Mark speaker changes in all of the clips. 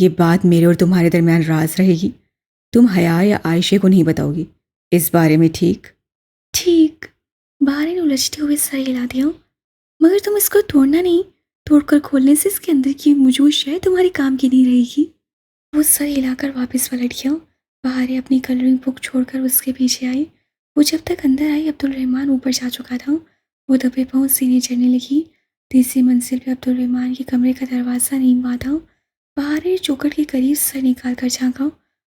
Speaker 1: یہ بات میرے اور تمہارے درمیان راز رہے گی. تم حیا یا عائشہ کو نہیں بتاؤ گی اس بارے میں, ٹھیک؟
Speaker 2: ٹھیک. بہار نے الجھتے ہوئے سر ہلا دیا. مگر تم اس کو توڑنا نہیں. توڑ کر کھولنے سے اس کے اندر کی موجود شے تمہارے کام کی نہیں رہے گی. وہ سر ہلا کر واپس پلٹ گیا. بہار اپنی کلرنگ بک چھوڑ کر اس کے پیچھے آئی. وہ جب تک اندر آئی عبدالرحمن اوپر جا چکا تھا. وہ دبے پاؤں سینے چڑھنے لگی. تیسری منزل پہ عبدالرحمن کے کمرے کا دروازہ نہیں ہوا تھا. بہار نے چوکٹ کے قریب سر نکال کر جھانکا.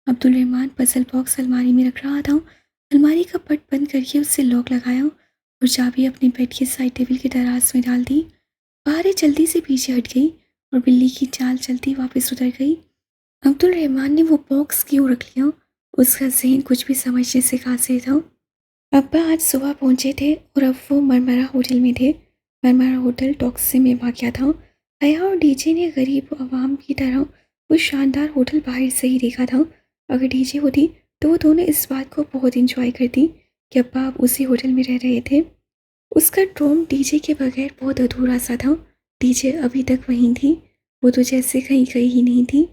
Speaker 2: عبدالرحمن پزل باکس الماری میں رکھ رہا تھا. الماری کا پٹ بند کر کے اس سے لاک لگایا اور چابی اپنے بیڈ کے سائڈ ٹیبل کے دراز میں ڈال دی. بہار جلدی سے پیچھے ہٹ گئی اور بلی کی چال چلتی واپس اتر گئی. عبدالرحمن نے وہ باکس کیوں رکھ لیا؟ اس کا ذہن کچھ بھی سمجھنے سے قاصر تھا. ابا آج صبح پہنچے تھے اور اب وہ مرمرہ ہوٹل میں تھے. مرمرہ ہوٹل ٹاکسے میں واقع تھا. حیا اور ڈی جے نے غریب عوام کی طرح وہ شاندار ہوٹل باہر سے ہی دیکھا تھا. اگر ڈی جے ہوتی تو وہ دونوں اس بات کو بہت انجوائے کرتی کہ ابا اب اسی ہوٹل میں رہ رہے تھے. اس کا ڈروم ڈی جے کے بغیر بہت ادھورا سا تھا. ڈی جے ابھی تک وہیں تھی. وہ تو جیسے کہیں ہی نہیں تھی.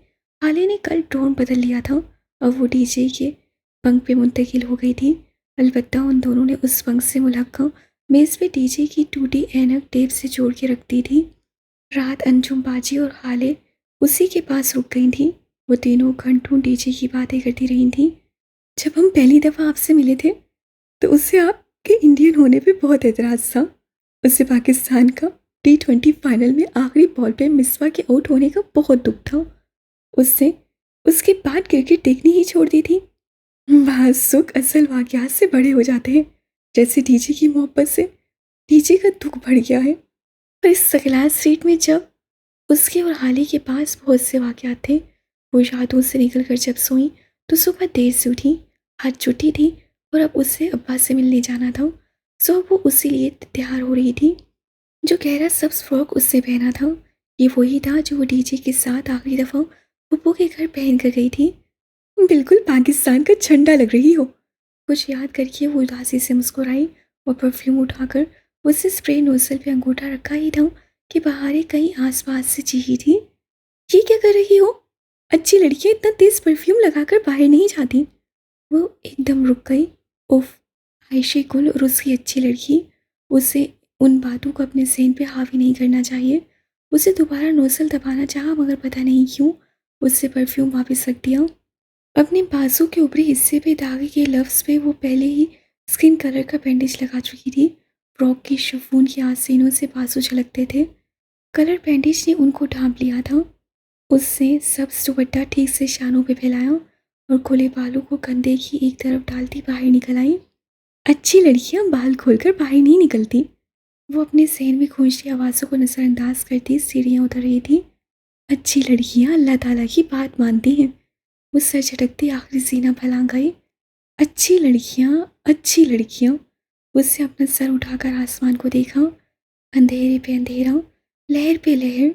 Speaker 2: حالے نے کل ڈرون بدل لیا تھا. اب وہ ڈی جے کے بنک پہ منتقل ہو گئی تھی. البتہ ان دونوں نے اس بنک سے ملحقہ میز پہ ڈی جے کی ٹوٹی اینک ٹیپ سے جوڑ کے رکھ دی تھی. رات انجم باجی اور حالے اسی کے پاس رک گئی تھیں. وہ تینوں گھنٹوں ڈی جے کی باتیں کرتی رہی تھیں. جب ہم پہلی دفعہ آپ سے ملے تھے تو اس سے آپ کے انڈین ہونے پہ بہت اعتراض تھا. اس سے پاکستان کا T20 فائنل میں آخری بال پہ مصباح کے آؤٹ ہونے کا بہت دکھ تھا. اس کے بعد کرکٹ دیکھنی ہی چھوڑ دی تھی. بعض سکھ اصل واقعات سے بڑے ہو جاتے ہیں. جیسے ڈی جے کی محبت سے ڈی جے کا دکھ بڑھ گیا ہے. اور اس سکلات اسٹریٹ میں جب اس کے اور حالی کے پاس بہت سے واقعات تھے. وہ راتوں سے نکل کر جب سوئیں تو صبح دیر سے اٹھی. آج چھٹی تھی اور اب اسے ابا سے ملنے جانا تھا. سو وہ اسی لیے تیار ہو رہی تھی. جو گہرا سبز فراک اس سے پہنا تھا یہ وہی تھا جو وہ ڈی جے کے ساتھ آخری دفعہ پھپھو کے گھر پہن کر گئی تھی. بالکل پاکستان کا جھنڈا لگ رہی ہو. کچھ یاد کر کے وہ اداسی سے مسکرائی اور پرفیوم اٹھا کر اس سے اسپرے نوزل پہ انگوٹھا رکھا ہی تھا کہ بہاریں کہیں آس پاس سے چیخی تھی. یہ کیا کر رہی ہو؟ اچھی لڑکیاں اتنا تیز پرفیوم لگا کر باہر نہیں جاتی. وہ ایک دم رک گئی. اوف، عائشہ گل اور اس کی اچھی لڑکی. اسے ان باتوں کو اپنے ذہن پہ حاوی نہیں کرنا چاہیے. اسے دوبارہ نوزل دبانا چاہا مگر پتہ نہیں کیوں اس سے پرفیوم واپس رکھ دیا. اپنے بازو کے اوپری حصے پہ داغے کے لفظ پہ وہ پہلے ہی اسکن کلر کا بینڈیج لگا چکی تھی. فراک کی شفون کی آستینوں سے بازو جھلکتے تھے. کلر بینڈیج نے ان کو ڈھانپ لیا تھا. اس نے سبز دوپٹہ ٹھیک سے شانوں پہ پھیلایا اور کھلے بالوں کو کندھے کی ایک طرف ڈالتی باہر نکل آئی. اچھی لڑکیاں بال کھول کر باہر نہیں نکلتی. وہ اپنے ذہن میں گونجتی آوازوں کو نظر انداز کرتی سیڑھیاں اتر رہی تھی. اچھی لڑکیاں اللہ تعالیٰ کی بات مانتی ہیں. وہ سر جھٹکتی آخری سینہ پھیلا گئی. اچھی لڑکیاں، اچھی لڑکیاں. اس سے اپنا سر اٹھا کر آسمان کو دیکھا. اندھیرے پہ اندھیرا، لہر پہ لہر.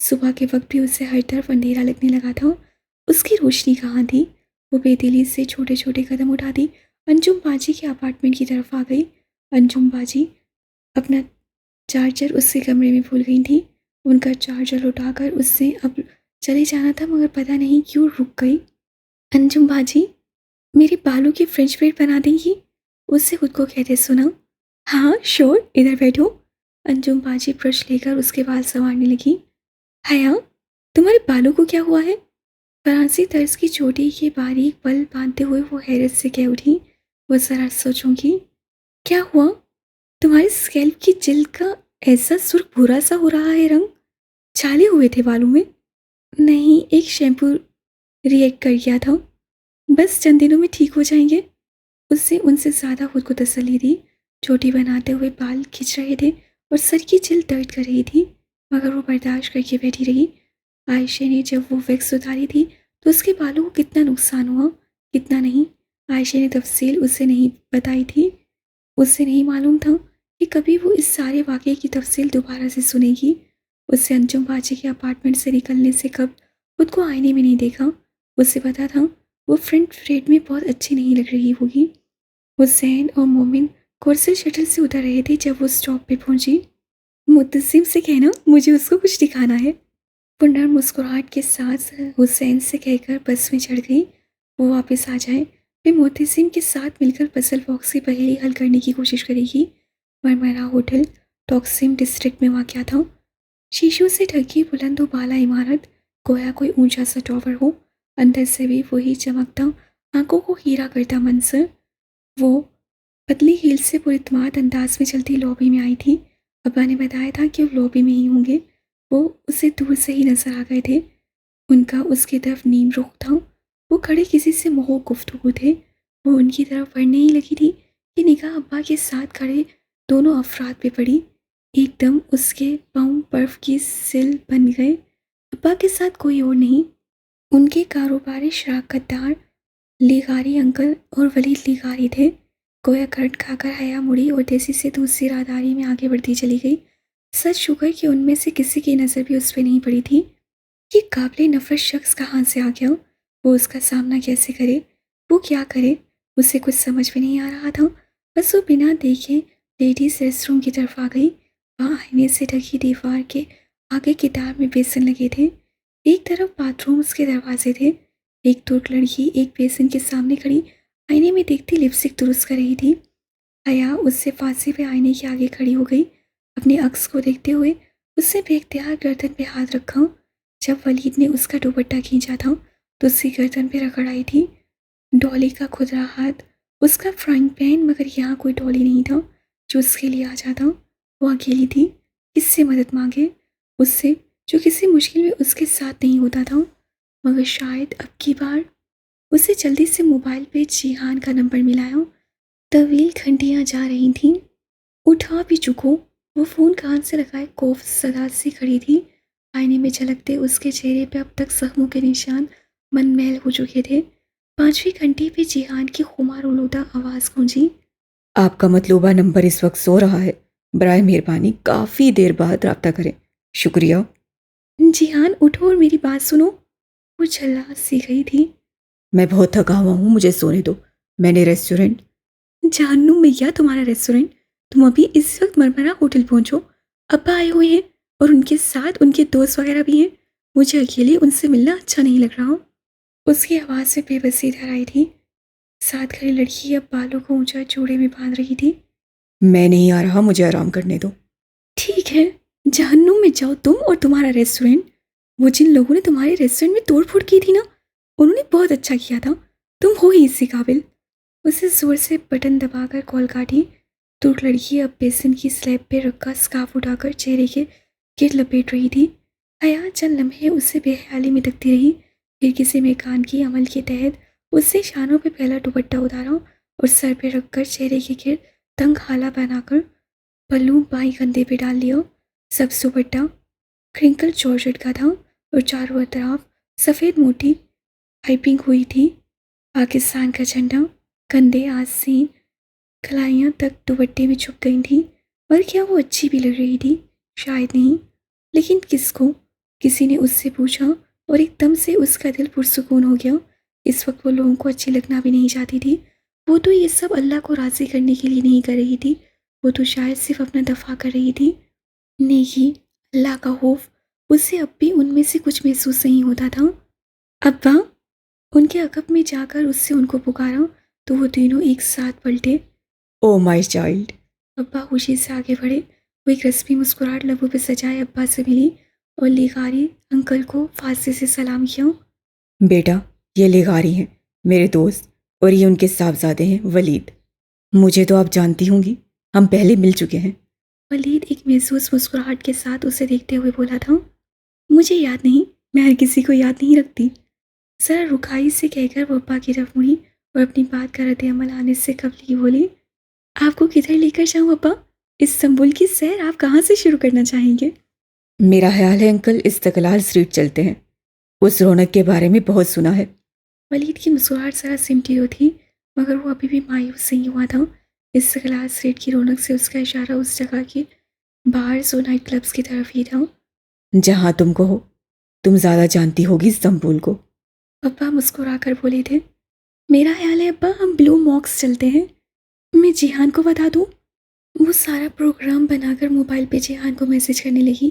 Speaker 2: صبح کے وقت بھی اسے ہر طرف اندھیرا لگنے لگا تھا. اس کی روشنی کہاں تھی؟ وہ بے دلی سے چھوٹے چھوٹے قدم اٹھاتی انجم باجی کے اپارٹمنٹ کی طرف آ گئی. انجم باجی اپنا چارجر اس کے کمرے میں بھول گئی تھی. ان کا چارجر اٹھا کر اس سے اب چلے جانا تھا مگر پتہ نہیں کیوں رک گئی. انجم باجی میرے بالوں کی فرنچ برائڈ بنا دیں گی؟ اس سے خود کو کہتے سنا. ہاں شور، ادھر بیٹھو. انجم باجی برش لے کر اس کے بال سنوارنے لگی. حیا، تمہارے بالوں کو کیا ہوا ہے؟ فرانسی طرز کی چوٹی کے باریک بل باندھتے ہوئے وہ حیرت سے کہہ اٹھی. وہ ذرا سوچوں گی. کیا ہوا؟ تمہارے اسکیلپ کی جلد کا ایسا سرخ بھورا سا ہو رہا ہے رنگ. چھالے ہوئے تھے بالوں میں؟ نہیں، ایک شیمپو ریئیکٹ کر گیا تھا. بس چند دنوں میں ٹھیک ہو جائیں گے. اس سے ان سے زیادہ خود کو تسلی دی. چوٹی بناتے ہوئے بال کھنچ رہے تھے اور سر کی جلد درد کر رہی تھی مگر وہ برداشت کر کے بیٹھی رہی. عائشہ نے جب وہ ویکس اتاری تھی تو اس کے بالوں کو کتنا نقصان ہوا کتنا نہیں عائشہ نے تفصیل اسے نہیں بتائی تھی. اس سے نہیں معلوم تھا کہ کبھی وہ اس سارے واقعے کی تفصیل دوبارہ سے سنے گی. اس سے انجم باجی کے اپارٹمنٹ سے نکلنے سے قبل خود کو آئینے میں نہیں دیکھا. اسے پتا تھا وہ فرنٹ ریٹ میں بہت اچھی نہیں لگ رہی ہوگی. حسین اور مومن کورسل شٹل سے اتر رہے تھے جب وہ اسٹاپ پہ پہنچی. متصم سے کہنا مجھے اس کو کچھ دکھانا ہے. وہ نرم مسکراہٹ کے ساتھ حسین سے کہہ کر بس میں چڑھ گئی وہ واپس آ جائے، میں معتصم کے ساتھ مل کر پزل باکس کی پہیلی حل کرنے کی کوشش کرے گی۔ مرمرا ہوٹل ٹاکسم ڈسٹرکٹ میں واقع تھا، شیشوں سے ڈھکی بلند و بالا عمارت، گویا کوئی اونچا سا ٹاور ہو، اندر سے بھی وہی چمکتا، آنکھوں کو خیرہ کرتا منظر۔ وہ پتلی ہیل سے پراعتماد انداز میں چلتی لابی میں آئی تھی، ابا نے بتایا تھا کہ وہ لابی میں ہی ہوں گے، وہ اسے دور سے ہی نظر آ گئے تھے، ان کا اس کی طرف نیم رخ تھا، وہ کھڑے کسی سے محو گفتگو تھے، وہ ان کی طرف بڑھنے ہی لگی تھی کہ نگاہ ابا کے ساتھ کھڑے دونوں افراد پہ پڑی، ایک دم اس کے پاؤں برف کی سل بن گئے، ابا کے ساتھ کوئی اور نہیں، ان کے کاروباری شراکت دار لیغاری انکل اور ولید لیغاری تھے۔ گویا کرنٹ کھا کر حیا مڑی اور تیزی سے دوسری راہداری میں آگے بڑھتی چلی گئی، سچ شکر کہ ان میں سے کسی کی نظر بھی اس پہ نہیں پڑی تھی۔ یہ قابل نفرت شخص کہاں سے آ گیا؟ وہ اس کا سامنا کیسے کرے؟ وہ کیا کرے؟ اسے کچھ سمجھ میں نہیں آ رہا تھا، بس وہ بنا دیکھے لیڈیز ریسٹ روم کی طرف آ گئی، وہاں آئینے سے ڈھکی دیوار کے آگے کتاب میں بیسن لگے تھے، ایک طرف باتھ رومز کے دروازے تھے، ایک ترک لڑکی ایک بیسن کے سامنے کھڑی آئینے میں دیکھتی لپسٹک درست کر رہی تھی، حیا اس سے فاصلے پہ آئینے کے آگے کھڑی ہو گئی، اپنے عکس کو دیکھتے ہوئے اس نے بے اختیار گردن پہ ہاتھ رکھا، جب ولید نے اس کا دوپٹہ کھینچا تھا تو اس کی گردن پہ رگڑ آئی تھی، ڈالی کا کھدرا ہاتھ، اس کا فرائنگ پین، مگر یہاں کوئی ڈالی نہیں تھا جو اس کے لیے آ جاتا، وہ اکیلی تھی، کس سے مدد مانگے؟ اس سے جو کسی مشکل میں اس کے ساتھ نہیں ہوتا تھا، مگر شاید اب کی بار اسے جلدی سے موبائل پہ جیہان کا نمبر ملایا، طویل گھنٹیاں جا رہی تھیں، اٹھا بھی چکو، وہ فون کان سے لگائے کوف صدا سی کھڑی تھی، آئینے میں جھلکتے اس کے چہرے پہ اب تک زخموں کے نشان من میل ہو چکے تھے، 5ویں گھنٹی پہ جیہان کی خمار آلودہ آواز گونجی۔
Speaker 1: آپ کا مطلوبہ نمبر اس وقت سو رہا ہے، برائے مہربانی کافی دیر بعد رابطہ کریں، شکریہ۔
Speaker 2: جیہان اٹھو اور میری بات سنو، وہ جھلا سی گئی تھی۔
Speaker 1: میں بہت تھکا ہوا ہوں، مجھے سونے دو، میں نے ریسٹورنٹ
Speaker 2: جانوں بھیا تمہارا ریسٹورنٹ، تم ابھی اس وقت مرمرا ہوٹل پہنچو، ابا آئے ہوئے ہیں اور ان کے ساتھ ان کے دوست وغیرہ بھی ہیں، مجھے اکیلے ان سے ملنا اچھا نہیں لگ رہا۔ اس کی آواز میں بے بسی دھر آئی تھی، ساتھ کھڑی لڑکی اب بالوں کو اونچا چوڑے میں باندھ رہی تھی۔
Speaker 1: میں نہیں آ رہا، مجھے آرام کرنے دو۔
Speaker 2: ٹھیک ہے، جہنم میں جاؤ تم اور تمہارا ریسٹورنٹ، وہ جن لوگوں نے تمہارے ریسٹورنٹ میں توڑ پھوڑ کی تھی نا، انہوں نے بہت اچھا کیا تھا، تم ہو ہی اس سے قابل۔ اسے زور سے بٹن دبا کر کال کاٹی، ترک لڑکی اب بیسن کی سلیب پہ رکھا سکارف اٹھا کر چہرے کے گرد لپیٹ رہی تھی، حیا چند لمحے اسے بے خیالی میں تکتی رہی، پھر کسی میکان کی عمل کے تحت اس سے شانوں پہ پہلا دوپٹہ اتارا اور سر پہ رکھ کر چہرے کے گرد تنگ خالہ بنا کر پلو بائیں کندھے پہ ڈال لیا، سبز دوپٹہ کرنکل جارجٹ کا تھا اور چاروں طرف سفید موٹی پائپنگ ہوئی تھی، پاکستان کا جھنڈا، کندھے آستین کلائیاں تک دوپٹے میں چھپ گئی تھیں، اور کیا وہ اچھی بھی لگ رہی تھی؟ شاید نہیں، لیکن کس کو؟ کسی نے اس سے پوچھا اور ایک دم سے اس کا دل پرسکون ہو گیا، اس وقت وہ لوگوں کو اچھی لگنا بھی نہیں چاہتی تھی، وہ تو یہ سب اللہ کو راضی کرنے کے لیے نہیں کر رہی تھی، وہ تو شاید صرف اپنا دفاع کر رہی تھی، نیکی، اللہ کا خوف، اسے اب بھی ان میں سے کچھ محسوس نہیں ہوتا تھا۔ ابا، ان کے عقب میں جا کر اس سے ان کو پکارا تو وہ تینوں ایک ساتھ پلٹے۔
Speaker 1: او مائی چائلڈ۔
Speaker 2: ابا خوشی سے آگے بڑھے، وہ ایک رسمی مسکراہٹ لبوں پہ سجائے ابا سے ملی اور لیغاری انکل کو فاصلے سے سلام کیا۔
Speaker 1: بیٹا، یہ لیغاری ہیں، میرے دوست، اور یہ ان کے صاحبزادے ہیں ولید، مجھے تو آپ جانتی ہوں گی، ہم پہلے مل چکے ہیں۔
Speaker 2: ولید ایک محسوس مسکراہٹ کے ساتھ اسے دیکھتے ہوئے بولا تھا، مجھے یاد نہیں، میں ہر کسی کو یاد نہیں رکھتی، ذرا رکائی سے کہہ کر وہ ابا کی طرف مڑی اور اپنی بات کا رد عمل آنے سے قبل ہی بولی، آپ کو کدھر لے کر جاؤں ابا؟ استنبول کی سیر آپ کہاں سے شروع کرنا چاہیں گے؟
Speaker 1: میرا خیال ہے انکل استقلال اسٹریٹ چلتے ہیں، اس رونق کے بارے میں بہت سنا ہے۔
Speaker 2: ولید کی مسکراہٹ ذرا سمٹی ہوئی تھی، مگر وہ ابھی بھی مایوس نہیں ہوا تھا، استقلال اسٹریٹ کی رونق سے اس کا اشارہ اس جگہ کی بارز اور نائٹ کلبز کی طرف ہی تھا۔
Speaker 1: جہاں تم کو ہو، تم زیادہ جانتی ہوگی استنبول کو۔
Speaker 2: ابا مسکرا کر بولے تھے، میرا خیال ہے ابا ہم بلو موکس چلتے ہیں، میں جیہان کو بتا دوں؟ وہ سارا پروگرام بنا کر موبائل پہ جیہان کو میسج کرنے لگی،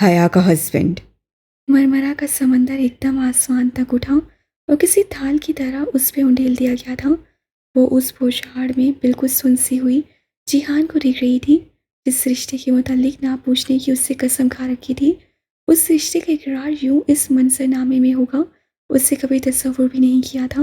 Speaker 1: حیا کا ہسبینڈ۔
Speaker 2: مرمرا کا سمندر ایک دم آسمان تک اٹھا اور کسی تھال کی طرح اس پہ انڈیل دیا گیا تھا۔ وہ اس پوشاڑ میں بالکل سنسی ہوئی جیہان کو دیکھ رہی تھی، جس رشتے کے متعلق نہ پوچھنے کی اس سے قسم کھا رکھی تھی۔ اس رشتے کا اقرار یوں اس منظر نامے میں ہوگا، اس سے کبھی تصور بھی نہیں کیا تھا۔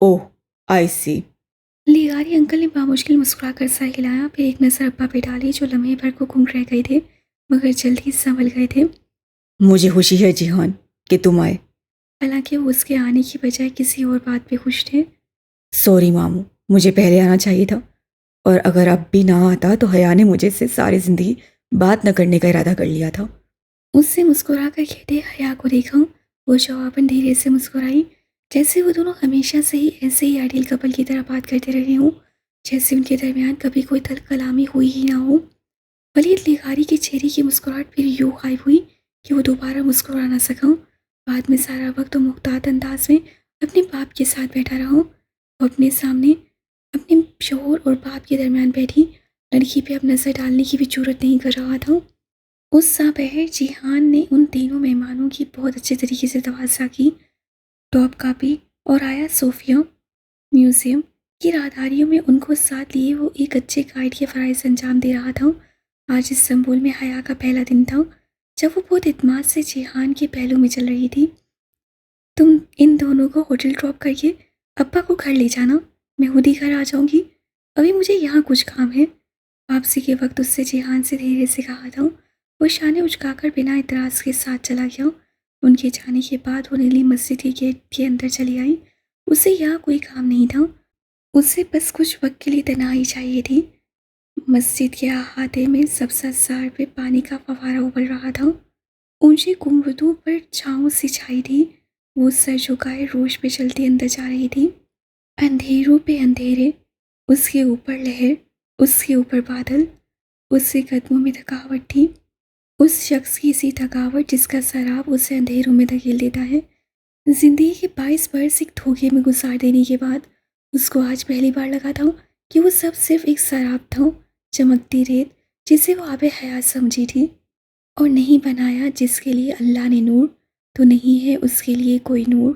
Speaker 1: اوہ آئی سی۔
Speaker 2: لیگاری انکل نے بامشکل مسکرا کر سر ہلایا، پھر ایک نظر ابا پہ ڈالی جو لمحے بھر کو گنگ رہ گئے تھے مگر جلد ہی سنبھل گئے تھے۔
Speaker 1: مجھے خوشی ہے جیہان کہ تم آئے۔
Speaker 2: حالانکہ وہ اس کے آنے کی بجائے کسی اور بات پہ خوش تھے۔
Speaker 1: سوری ماموں، مجھے پہلے آنا چاہیے تھا، اور اگر اب بھی نہ آتا تو حیا نے مجھے سے ساری زندگی بات نہ کرنے کا ارادہ کر لیا تھا۔
Speaker 2: اس سے مسکرا کر کہتے حیا کو دیکھا، وہ جواباً دھیرے سے مسکرائی، جیسے وہ دونوں ہمیشہ سے ہی ایسے ہی آئیڈیل کپل کی طرح بات کرتے رہے ہوں، جیسے ان کے درمیان کبھی کوئی تلخ کلامی ہوئی ہی نہ ہو۔ ولید لیگاری کے چہرے کی مسکراہٹ پھر یوں غائب ہوئی کہ وہ دوبارہ مسکرا نہ سکا۔ بعد میں سارا وقت وہ محتاط انداز میں اپنے باپ کے ساتھ بیٹھا رہا۔ وہ اپنے سامنے اپنے شوہر اور باپ کے درمیان بیٹھی لڑکی پہ اب نظر ڈالنے کی بھی جرات نہیں کر رہا تھا۔ اس سابہر جیہان نے ان تینوں مہمانوں کی بہت اچھے طریقے سے توازہ کی۔ ٹاپ کاپی اور آیا صوفیہ میوزیم کی راہداریوں میں ان کو ساتھ لیے وہ ایک اچھے گائیڈ کے فرائض انجام دے رہا تھا۔ آج استنبول میں حیا کا پہلا دن تھا، جب وہ بہت اعتماد سے جیہان کے پہلو میں چل رہی تھی۔ تم ان دونوں کو ہوٹل ڈراپ کر کے ابا کو گھر لے جانا، میں خود ہی گھر آ جاؤں گی، ابھی مجھے یہاں کچھ کام ہے۔ واپسی کے وقت اس سے جیہان سے دھیرے سے کہا تھا۔ وہ شانے اچکا کر بنا اعتراض کے ساتھ چلا گیا۔ ان کے جانے کے بعد وہ نیلی مسجد کے گیٹ کے اندر چلی آئی۔ اسے یہاں کوئی کام نہیں تھا، اسے بس کچھ وقت کے لیے تنہائی چاہیے تھی۔ مسجد کے احاطے میں سبزہ زار پہ پانی کا فوارہ ابل رہا تھا، اونچی گنبدوں پر چھاؤں سی چھائی تھی۔ وہ سر جھکائے روش پہ چلتی اندر جا رہی تھی، اندھیروں پہ اندھیرے، اس کے اوپر لہر، اس کے اوپر بادل، اس کے قدموں میں تھکاوٹ تھی، اس شخص کی سی تھکاوٹ جس کا سراب اسے اندھیروں میں دھکیل دیتا ہے۔ زندگی کے 22 برس ایک دھوکے میں گزار دینے کے بعد اس کو آج پہلی بار لگا تھا کہ وہ سب صرف ایک سراب تھا، چمکتی ریت جسے وہ آب حیات سمجھی تھی، اور نہیں بنایا جس کے لیے اللہ نے نور، تو نہیں ہے اس کے لیے کوئی نور۔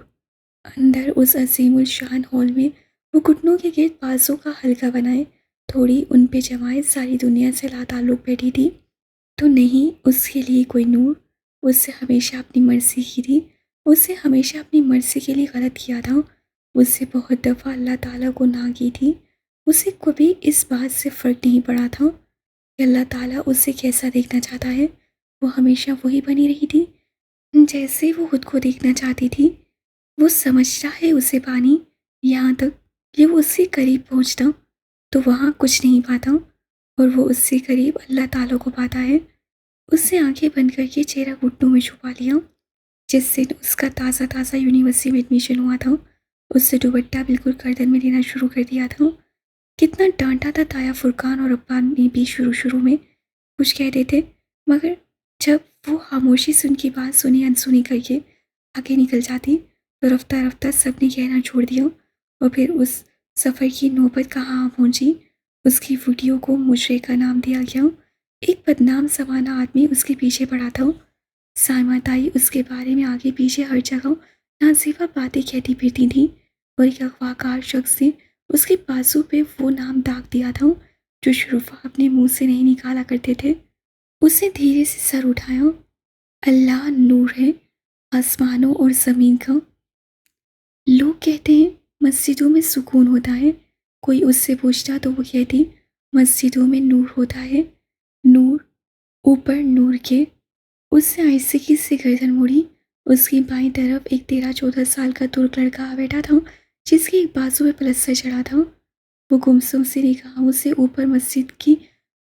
Speaker 2: اندر اس عظیم الشان ہال میں وہ گھٹنوں کے گرد بازوں کا حلقہ بنائے تھوڑی ان پہ جمائے ساری دنیا سے لا تعلق بیٹھی تھی، تو نہیں اس کے لیے کوئی نور۔ اس سے ہمیشہ اپنی مرضی کی تھی، اس سے ہمیشہ اپنی مرضی کے لیے غلط کیا تھا، اس سے بہت دفعہ اللہ تعالیٰ کو نہ کی تھی۔ اسے کبھی اس بات سے فرق نہیں پڑا تھا کہ اللہ تعالیٰ اسے کیسا دیکھنا چاہتا ہے، وہ ہمیشہ وہی بنی رہی تھی جیسے وہ خود کو دیکھنا چاہتی تھی۔ وہ سمجھتا ہے اسے پانی، یہاں تک کہ وہ اس سے قریب پہنچتا تو وہاں کچھ نہیں پاتا، اور وہ اس سے قریب اللہ تعالیٰ کو پاتا ہے۔ اس سے آنکھیں بند کر کے چہرہ گھٹنوں میں چھپا لیا۔ جس دن اس کا تازہ یونیورسٹی میں ایڈمیشن ہوا تھا، اس سے دوپٹہ بالکل گردن میں دینا شروع کر دیا تھا۔ کتنا ڈانٹا تھا تایا فرقان اور ابا نے بھی شروع میں کچھ کہہ دیتے، مگر جب وہ خاموشی سے ان کی بات سنی انسنی کر کے آگے نکل جاتی تو رفتہ رفتہ سب نے کہنا چھوڑ دیا، اور پھر اس سفر کی نوبت کہاں پہنچی۔ اس کی ویڈیو کو مجرے کا نام دیا گیا۔ ایک بدنام زمانہ آدمی اس کے پیچھے پڑا تھا۔ سائمہ تائی اس کے بارے میں آگے پیچھے ہر جگہ نازیبا باتیں کہتی پھرتی تھی، اور ایک اغواکار شخص نے اس کے بازو پہ وہ نام داغ دیا تھا جو شرفا اپنے منہ سے نہیں نکالا کرتے تھے۔ اس نے دھیرے سے سر اٹھایا۔ اللہ نور ہے آسمانوں اور زمین کا۔ لوگ کہتے ہیں مسجدوں میں سکون ہوتا ہے، کوئی اس سے پوچھتا تو وہ کہتی مسجدوں میں نور ہوتا ہے، نور اوپر نور کے۔ اس سے آہستگی سے گردن موڑی۔ اس کی بائیں طرف ایک 13-14 سال کا ترک لڑکا آ بیٹھا تھا جس کے ایک بازو پہ پلستر چڑھا تھا۔ وہ گمسم سے نگاہوں سے اوپر مسجد کی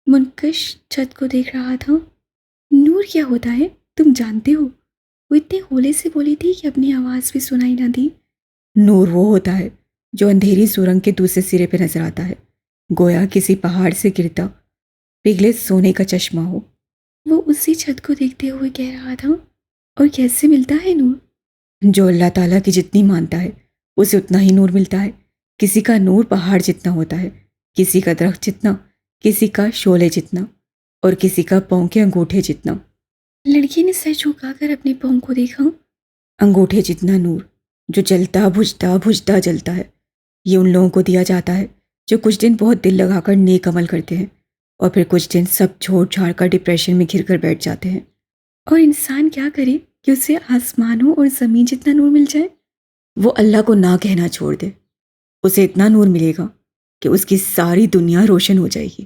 Speaker 2: منکش چھت کو دیکھ رہا تھا۔ نور کیا ہوتا ہے تم جانتے ہو؟ وہ اتنے ہولے سے بولی تھی کہ اپنی آواز بھی سنائی نہ دی۔
Speaker 1: نور وہ ہوتا ہے جو اندھیری سرنگ کے دوسرے سرے پہ نظر آتا ہے، گویا کسی پہاڑ سے گرتا پگھلے سونے کا چشمہ ہو۔
Speaker 2: وہ اسی چھت کو دیکھتے ہوئے کہہ رہا تھا، اور کیسے ملتا ہے نور؟
Speaker 1: جو اللہ تعالیٰ کی جتنی مانتا ہے اسے اتنا ہی نور ملتا ہے۔ کسی کا نور پہاڑ جتنا ہوتا ہے، کسی کا درخت جتنا، کسی کا شعلے جتنا۔ اور کسی کا پاؤں کے انگوٹھے جتنا۔
Speaker 2: لڑکی نے سر جھکا کر اپنے پاؤں کو دیکھا۔
Speaker 1: انگوٹھے جتنا نور جو جلتا بجھتا بجھتا جلتا ہے، یہ ان لوگوں کو دیا جاتا ہے جو کچھ دن بہت دل لگا کر نیک عمل کرتے ہیں اور پھر کچھ دن سب چھوڑ چھاڑ کر ڈپریشن میں گھر کر بیٹھ جاتے ہیں۔
Speaker 2: اور انسان کیا کرے کہ اسے آسمانوں اور زمین جتنا نور مل جائے؟
Speaker 1: وہ اللہ کو نہ کہنا چھوڑ دے، اسے اتنا نور ملے گا کہ اس کی ساری دنیا روشن ہو جائے گی۔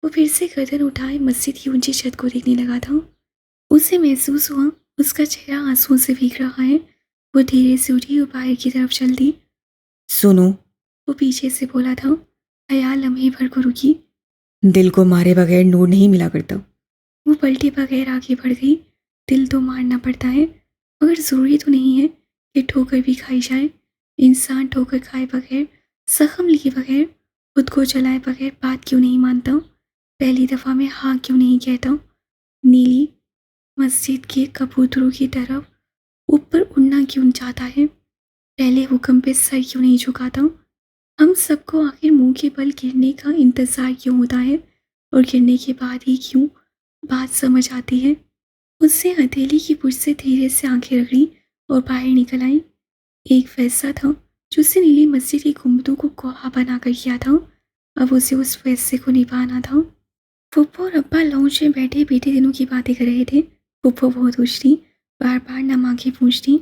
Speaker 2: وہ پھر سے گردن اٹھائے مسجد کی اونچی چھت کو دیکھنے لگا تھا۔ اسے محسوس ہوا اس کا چہرہ آنسوؤں سے بھیگ رہا ہے۔ وہ دھیرے سے اٹھی اور باہر کی طرف چل دی۔
Speaker 1: سنو،
Speaker 2: وہ پیچھے سے بولا تھا۔ حیا لمحے بھر کو رکی۔
Speaker 1: دل کو مارے بغیر نور نہیں ملا کرتا۔
Speaker 2: وہ پلٹے بغیر آگے بڑھ گئی۔ دل تو مارنا پڑتا ہے، مگر ضروری تو نہیں ہے کہ ٹھوکر بھی کھائی جائے۔ انسان ٹھوکر کھائے بغیر، زخم لیے بغیر، خود کو جلائے بغیر بات کیوں نہیں مانتا؟ پہلی دفعہ میں ہاں کیوں نہیں کہتا؟ نیلی مسجد کے کبوتروں کی طرف اوپر اڑنا کیوں چاہتا ہے؟ پہلے حکم پہ سر کیوں نہیں جھکاتا؟ ہم سب کو آخر منہ کے بل گرنے کا انتظار کیوں ہوتا ہے، اور گرنے کے بعد ہی کیوں بات سمجھ آتی ہے؟ اس سے ہتھیلی کی پشت سے دھیرے سے آنکھیں رگڑی اور باہر نکل آئی۔ ایک فیصلہ تھا جو اس نے نیلی مسجد کی گنبدوں کو کوہا بنا کر کیا تھا، اب اسے اس فیصلے کو نبھانا تھا۔ پھپھو اور ابا لاؤنج میں بیٹھے بیٹے دنوں کی باتیں کر رہے تھے۔ پھپھو بہت خوش تھی، بار بار نام آنکھیں پوچھتی۔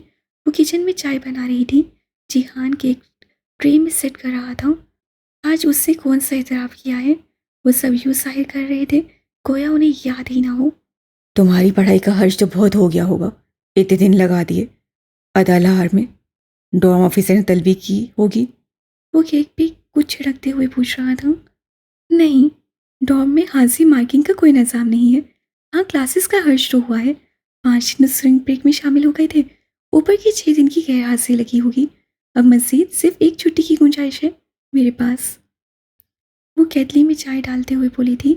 Speaker 2: وہ کچن میں چائے بنا رہی تھی، جیہان کیک ٹرے میں سیٹ کر رہا تھا۔ آج اس سے کون سا اعتراف کیا ہے؟ وہ سب یوں ظاہر کر رہے تھے گویا انہیں یاد ہی نہ ہو۔
Speaker 1: تمہاری پڑھائی کا خرچ تو بہت ہو گیا ہوگا، اتنے دن لگا دیے ادالہار میں، ڈورم آفیسر نے طلبی کی ہوگی۔
Speaker 2: وہ کیک پہ کچھ چھڑکتے ہوئے پوچھ رہا تھا۔ نہیں، ڈورم میں حاضری مارکنگ کا کوئی نظام نہیں ہے۔ ہاں، کلاسز کا خرچ تو ہوا ہے، 5 دن اسپرنگ بریک میں شامل ہو گئے تھے، اوپر کی 6 دن کی غیر حاضری لگی ہوگی۔ اب مزید صرف ایک چھٹی کی گنجائش ہے میرے پاس۔ وہ کیتلی میں چائے ڈالتے ہوئے بولی تھی۔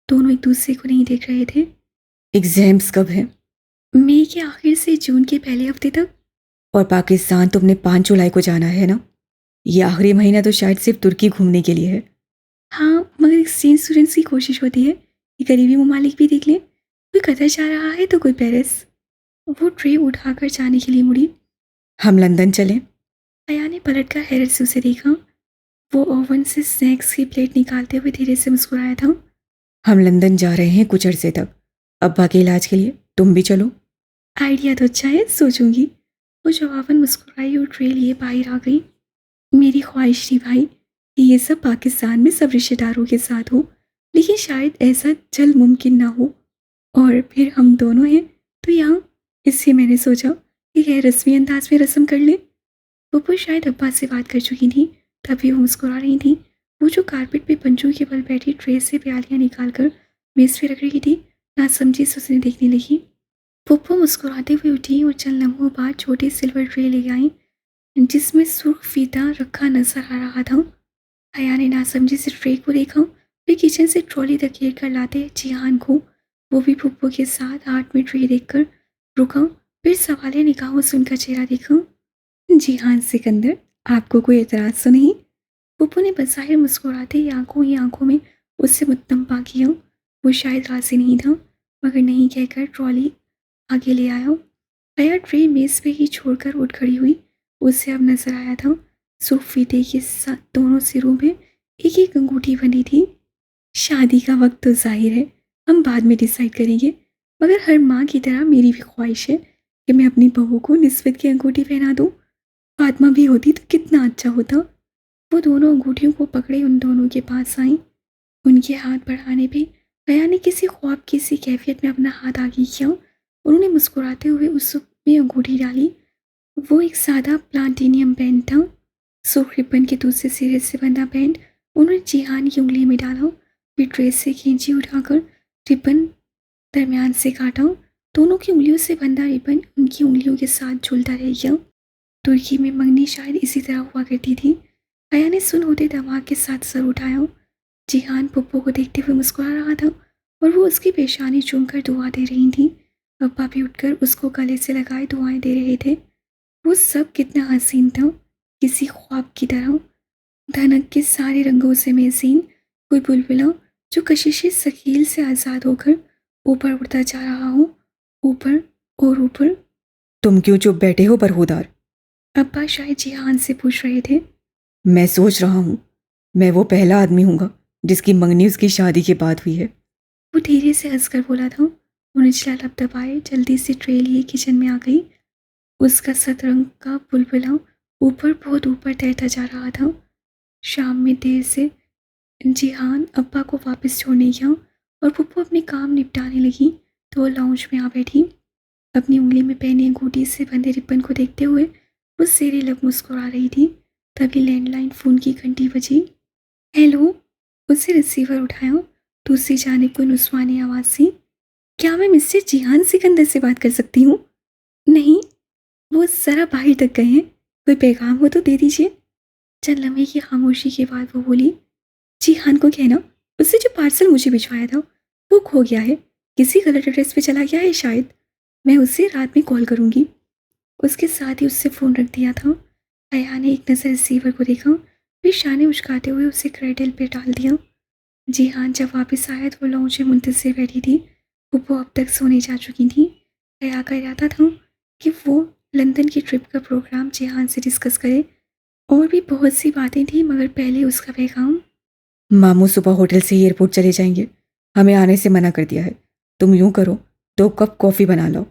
Speaker 2: دونوں ایک دوسرے کو نہیں دیکھ رہے تھے۔
Speaker 1: ایگزامز کب ہیں؟
Speaker 2: مئی کے آخر سے جون کے پہلے ہفتے تک۔
Speaker 1: اور پاکستان تم نے 5 جولائی کو جانا ہے نا؟ یہ آخری مہینہ تو شاید صرف ترکی گھومنے کے لیے ہے۔
Speaker 2: ہاں، مگر ایکسچینج اسٹوڈنٹس کی کوشش ہوتی ہے کہ قریبی ممالک بھی دیکھ لیں، کوئی قطر جا رہا ہے تو کوئی پیرس۔ وہ ٹرے اٹھا کر جانے کے لیے مڑی۔
Speaker 1: ہم لندن چلیں؟
Speaker 2: حیا نے پلٹ کر حیرت سے اسے دیکھا۔ وہ اوون سے سنیکس کی پلیٹ نکالتے ہوئے دھیرے سے مسکرایا تھا۔
Speaker 1: ہم لندن جا رہے ہیں کچھ عرصے تک، ابا کے علاج کے لیے، تم بھی چلو۔
Speaker 2: آئیڈیا تو اچھا ہے، سوچوں گی۔ وہ جواباً مسکرائی اور ٹرے لیے باہر آ گئی۔ میری خواہش تھی بھائی کہ یہ سب پاکستان میں سب رشتہ داروں کے ساتھ ہو، لیکن شاید ایسا جلد ممکن نہ ہو، اور پھر ہم دونوں ہیں تو یہاں، اس لیے میں نے سوچا کہ غیر رسمی انداز میں رسم کر لیں۔ پھپھو شاید ابا سے بات کر چکی تھی، تبھی وہ مسکرا رہی تھی۔ وہ جو کارپٹ پہ پنجوں کے بل بیٹھی ٹرے سے پیالیاں نکال کر میز پہ رکھ رہی تھی، نہ سمجھی سے اسے دیکھنے لگی۔ پھپھو مسکراتے ہوئے اٹھی اور چند لمحوں بعد چھوٹی سلور ٹرے لے آئیں جس میں سرخ فیتا رکھا نظر آ رہا تھا۔ حیا نے ناسمجھی سے ٹرے کو دیکھا، پھر کچن سے ٹرالی دھکیل کر لاتے جیہان کو۔ وہ بھی پھپھو کے ساتھ ہاتھ میں ٹرے دیکھ کر رکا، پھر سوالیہ نگاہوں سے ان کا چہرہ دیکھا۔ جیہان سکندر، آپ کو کوئی اعتراض تو نہیں؟ پھپھو نے بظاہر مسکراتے ہی آنکھوں میں اس سے متم پا کیا۔ وہ شاید راضی نہیں تھا، مگر نہیں کہہ کر ٹرالی آگے لے آیا۔ حیا ٹرے میز پہ ہی چھوڑ کر اٹھ کھڑی ہوئی۔ اسے اب نظر آیا تھا سرخ فیتے کے ساتھ دونوں سروں میں ایک ایک انگوٹھی بندھی تھی۔ شادی کا وقت تو ظاہر ہے ہم بعد میں ڈیسائیڈ کریں گے، مگر ہر ماں کی طرح میری بھی خواہش ہے کہ میں اپنی بہو کو نسبت کی انگوٹھی پہنا دوں۔ فاطمہ بھی ہوتی تو کتنا اچھا ہوتا۔ وہ دونوں انگوٹھیوں کو پکڑے ان دونوں کے پاس آئیں۔ ان کے ہاتھ بڑھانے پہ حیا نے کسی خواب کی سی کیفیت میں اپنا ہاتھ آگے کیا۔ انہوں نے مسکراتے ہوئے اس میں انگوٹھی ڈالی۔ وہ ایک سادہ پلاٹینیم بینڈ تھا، سرخ ربن کے دوسرے سرے سے بندھا بینڈ۔ انہوں نے جیہان کی انگلی میں ڈالا، پھر ٹرے سے کھینچی اٹھا کر ربن درمیان سے کاٹا۔ دونوں کی انگلیوں سے بندھا ربن ان کی انگلیوں کے ساتھ جھولتا رہ گیا۔ ترکی میں منگنی شاید اسی طرح ہوا کرتی تھی۔ حیا نے سن ہوتے دماغ کے ساتھ سر اٹھایا۔ جیہان پھپھو کو دیکھتے ہوئے مسکرا رہا تھا اور وہ اس کی پیشانی چوم کر دعا دے رہی تھیں۔ ابا بھی اٹھ کر اس کو گلے سے لگائے دعائیں دے رہے تھے۔ وہ سب کتنا حسین تھا، کسی خواب کی طرح، دھنک کے سارے رنگوں سے محزین، کوئی بلبلا جو کشش ثقیل سے آزاد ہو کر اوپر اڑتا جا رہا ہو، اوپر اور اوپر۔
Speaker 1: تم کیوں چپ بیٹھے ہو برہودار؟
Speaker 2: ابا شاید جیہان سے پوچھ رہے تھے۔
Speaker 1: میں سوچ رہا ہوں، میں وہ پہلا آدمی ہوں گا جس کی منگنی اس کی شادی کے بعد ہوئی ہے۔
Speaker 2: وہ دھیرے سے ہنس کر بولا تھا۔ وہ نچلا لب دبائے جلدی سے ٹرے لیے کچن میں آ گئی۔ اس کا سترنگ کا بلبلا اوپر بہت اوپر تیرتا جا رہا تھا۔ شام میں دیر سے جیہان ابا کو واپس چھوڑنے گیا اور پھپھو اپنے کام نپٹانے لگی تو وہ لاؤنج میں آ بیٹھی۔ اپنی انگلی میں پہنے انگوٹھی سے بندھے ربن کو دیکھتے ہوئے وہ زیر لب مسکرا رہی تھی۔ تبھی لینڈ لائن فون کی گھنٹی بجی۔ ہیلو، اسے ریسیور اٹھایا۔ دوسری جانب کوئی نسوانی آواز سی۔ کیا میں مسٹر جیہان سکندر سے بات کر سکتی ہوں؟ نہیں، وہ ذرا باہر تک گئے ہیں، کوئی پیغام ہو تو دے دیجیے۔ چند لمحے کی خاموشی کے بعد وہ بولی، جیہان کو کہنا اس سے جو پارسل مجھے بھجوایا تھا وہ کھو گیا ہے، کسی غلط ایڈریس پہ چلا گیا ہے شاید، میں اسے رات میں کال کروں گی۔ اس کے ساتھ ہی اس سے فون رکھ دیا تھا۔ حیا نے ایک نظر ریسیور کو دیکھا، پھر شانے اچکاتے ہوئے اسے کریڈل پہ ڈال دیا۔ جیہان جب واپس آیا تو وہ لاؤنج میں منتظر بیٹھی تھی۔ پھپھو اب تک سونے جا چکی تھی۔ حیا کا ارادہ تھا کہ وہ لندن کی ٹرپ کا پروگرام جیہان سے ڈسکس کرے، اور بھی بہت سی باتیں تھیں مگر پہلے اس کا پیغام۔
Speaker 1: ماموں صبح ہوٹل سے ایئرپورٹ چلے جائیں گے، ہمیں آنے سے منع کر دیا ہے۔ تم یوں کرو، 2 کپ کافی بنا لو،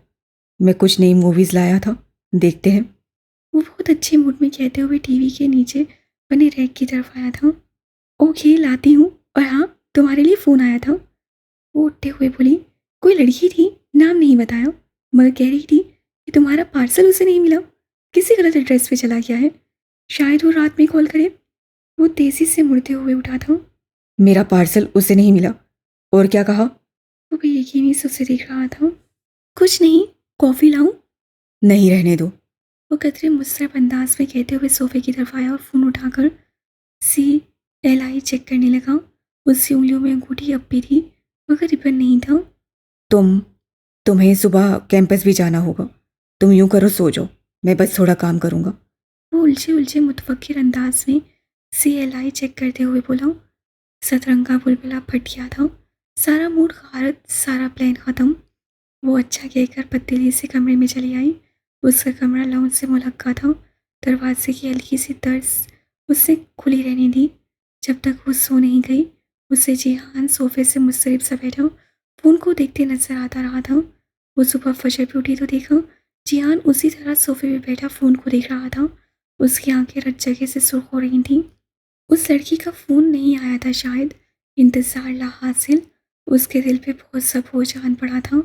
Speaker 1: میں کچھ نئی موویز لایا تھا، دیکھتے ہیں۔
Speaker 2: وہ بہت اچھے موڈ میں کہتے ہوئے ٹی وی کے نیچے بنے ریک کی طرف آیا تھا۔ اوکے لاتی ہوں، اور ہاں تمہارے لیے فون آیا تھا۔ وہ اٹھتے ہوئے بولی، کوئی لڑکی تھی، نام نہیں بتایا، مگر کہہ رہی تھی کہ تمہارا پارسل اسے نہیں ملا، کسی غلط ایڈریس پہ چلا گیا ہے، شاید وہ رات میں کال کرے۔ وہ تیزی سے مڑتے ہوئے اٹھا تھا۔
Speaker 1: میرا پارسل اسے نہیں ملا، اور کیا کہا؟
Speaker 2: وہ بے یقینی سے اسے دیکھ رہا تھا۔ کچھ نہیں، کافی لاؤں؟
Speaker 1: نہیں، رہنے دو۔
Speaker 2: وہ قدرے مضطرب انداز میں کہتے ہوئے صوفے کی طرف آیا اور فون اٹھا کر CLI چیک کرنے لگا۔ اس کی انگلیوں میں انگوٹھی اب بھی تھی مگر ربن نہیں تھا۔
Speaker 1: تمہیں صبح کیمپس بھی جانا ہوگا، تم یوں کرو سو جاؤ، میں بس تھوڑا کام کروں گا۔
Speaker 2: وہ الجھے متفکر انداز میں CLI چیک کرتے ہوئے بولا۔ سترنگ کا بلبلا پھٹ گیا تھا، سارا موڈ غارت، سارا پلان ختم۔ وہ اچھا کہہ کر بددلی سے کمرے میں چلی آئی۔ اس کا کمرہ لاؤنج سے ملحقہ تھا۔ دروازے کی ہلکی سی درز اسے کھلی رہنے دی۔ جب تک وہ سو نہیں گئی اسے جیہان صوفے سے مضطرب سا بیٹھا فون کو دیکھتے نظر آتا رہا تھا۔ وہ صبح فجر پہ اٹھی تو دیکھا جیہان اسی طرح صوفے پہ بیٹھا فون کو دیکھ رہا تھا۔ اس کی آنکھیں رت جگہ سے سرخ ہو رہی تھیں۔ اس لڑکی کا فون نہیں آیا تھا شاید، انتظار لا حاصل۔ اس کے دل پہ بہت سا بوجھ آن پڑا تھا۔